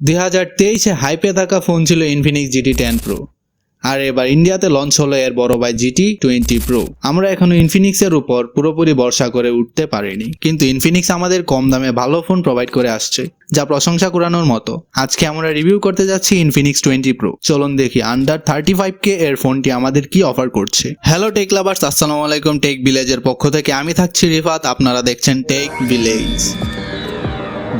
2023-এ হাইপে থাকা ফোন ছিল Infinix GT 10 Pro, আর এবার ইন্ডিয়াতে লঞ্চ হলো এর বড় ভাই GT 20 Pro। আমরা এখনো ইনফিনিক্সের উপর পুরোপুরি ভরসা করে উঠতে পারিনি, কিন্তু ইনফিনিক্স আমাদের কম দামে ভালো ফোন প্রোভাইড করে আসছে, যা প্রশংসা করানোর মতো। আজকে আমরা রিভিউ করতে যাচ্ছি ইনফিনিক্স 20 Pro। চলুন দেখি আন্ডার 35K এর ফোনটি আমাদের কি অফার করছে। হ্যালো টেক লাভার্স, আসসালামু আলাইকুম। টেক ভিলেজের পক্ষ থেকে আমি থাকছি রিফাত, আপনারা দেখছেন টেক ভিলেজ।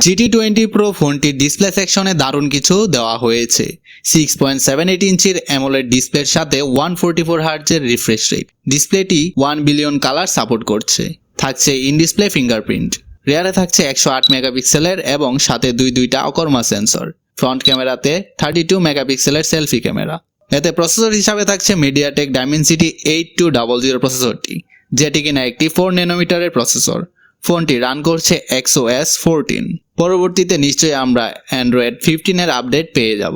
GT 20 Pro ফোনটির ডিসপ্লে সেকশনে দারুণ কিছু দেওয়া হয়েছে। 6.78 ইঞ্চির অ্যামোলেড ডিসপ্লের সাথে 144 হার্টজের রিফ্রেশ রেট। ডিসপ্লেটি 1 বিলিয়ন কালার সাপোর্ট করছে। থাকছে ইন ডিসপ্লে ফিঙ্গারপ্রিন্ট। রিয়ারে থাকছে 108 মেগাপিক্সেলের এবং সাথে দুইটা অকর্মা সেন্সর। ফ্রন্ট ক্যামেরাতে 32 মেগাপিক্সেলের সেলফি ক্যামেরা। এতে প্রসেসর হিসাবে থাকছে মিডিয়াটেক ডাইমেনসিটি 8200 প্রসেসরটি, যেটি কিনা একটি 4 ন্যানোমিটারের প্রসেসর। ফোনটি রান করছে XOS 14। পরবর্তীতে নিশ্চয়ই আমরা অ্যান্ড্রয়েড 15 এর আপডেট পেয়ে যাব।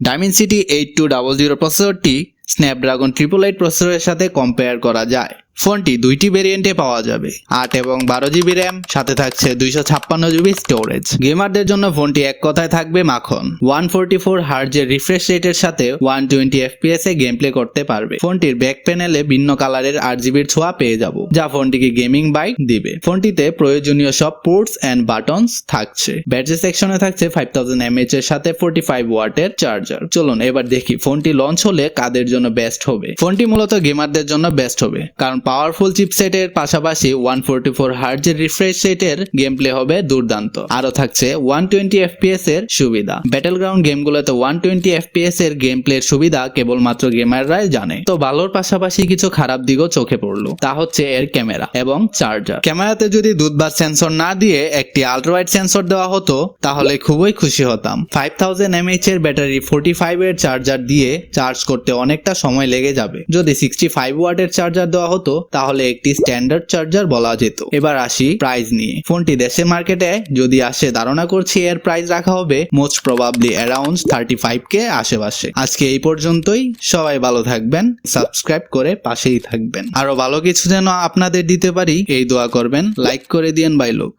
ডাইমেনসিটি 8200 প্রসেসরটি স্ন্যাপড্রাগন 888 প্রসেসরের সাথে কম্পেয়ার করা যায়। ফোনটি দুইটি ভেরিয়েন্টে পাওয়া যাবে, 8 এবং 12 জিবি র্যাম, সাথে থাকছে 256 জিবি স্টোরেজ। গেমারদের জন্য ফোনটি এক কথায় থাকবে মাখন। 144 হার্টজের রিফ্রেশ রেটের সাথে 120 FPS এ গেম প্লে করতে পারবে। ফোনটির ব্যাক প্যানেলে ভিন্ন কালারের 8 জিবির ছোঁয়া পেয়ে যাব, যা ফোনটিকে গেমিং বাইট দিবে। ফোনটিতে প্রয়োজনীয় সব পোর্টস এন্ড বাটনস থাকছে। ব্যাটারি সেকশনে থাকছে 5000 mAh এর সাথে 45 ওয়াটের চার্জার। চলুন এবার দেখি ফোনটি লঞ্চ হলে কাদের জন্য বেস্ট হবে। ফোনটি মূলত গেমারদের জন্য বেস্ট হবে, কারণ পাওয়ারফুল চিপসেটের পাশাপাশি 144 হার্টজের রিফ্রেশ রেটের গেম প্লে হবে দুর্দান্ত। আরো থাকছে 120 FPS এর সুবিধা। ব্যাটল গ্রাউন্ড গেমগুলোতে 120 FPS এর গেম প্লের সুবিধা কেবলমাত্র গেমাররাই জানে। তো ভালোর পাশাপাশি কিছু খারাপ দিকও চোখে পড়লো, তা হচ্ছে এর ক্যামেরা এবং চার্জার। ক্যামেরাতে যদি দুধবাজ সেন্সর না দিয়ে একটি আল্ট্রাওয়াইড সেন্সর দেওয়া হতো তাহলে খুবই খুশি হতাম। 5000 mAh এর ব্যাটারি 45 এর চার্জার দিয়ে চার্জ করতে অনেকটা সময় লেগে যাবে। যদি 65 ওয়াটের চার্জার দেওয়া হতো তাহলে একটি স্ট্যান্ডার্ড চার্জার বলা যেত। এবার আসি প্রাইস নিয়ে। ফোনটি দেশের মার্কেটে যদি আসে, ধারণা করছি এর প্রাইস রাখা হবে মোস্ট প্রবাবলি অ্যারাউন্ড 35K আশেপাশে। আজকে এই পর্যন্তই। সবাই ভালো থাকবেন, সাবস্ক্রাইব করে পাশেই থাকবেন। আরো ভালো কিছু যেন আপনাদের দিতে পারি এই দোয়া করবেন। লাইক করে দিয়েন ভাই লোক।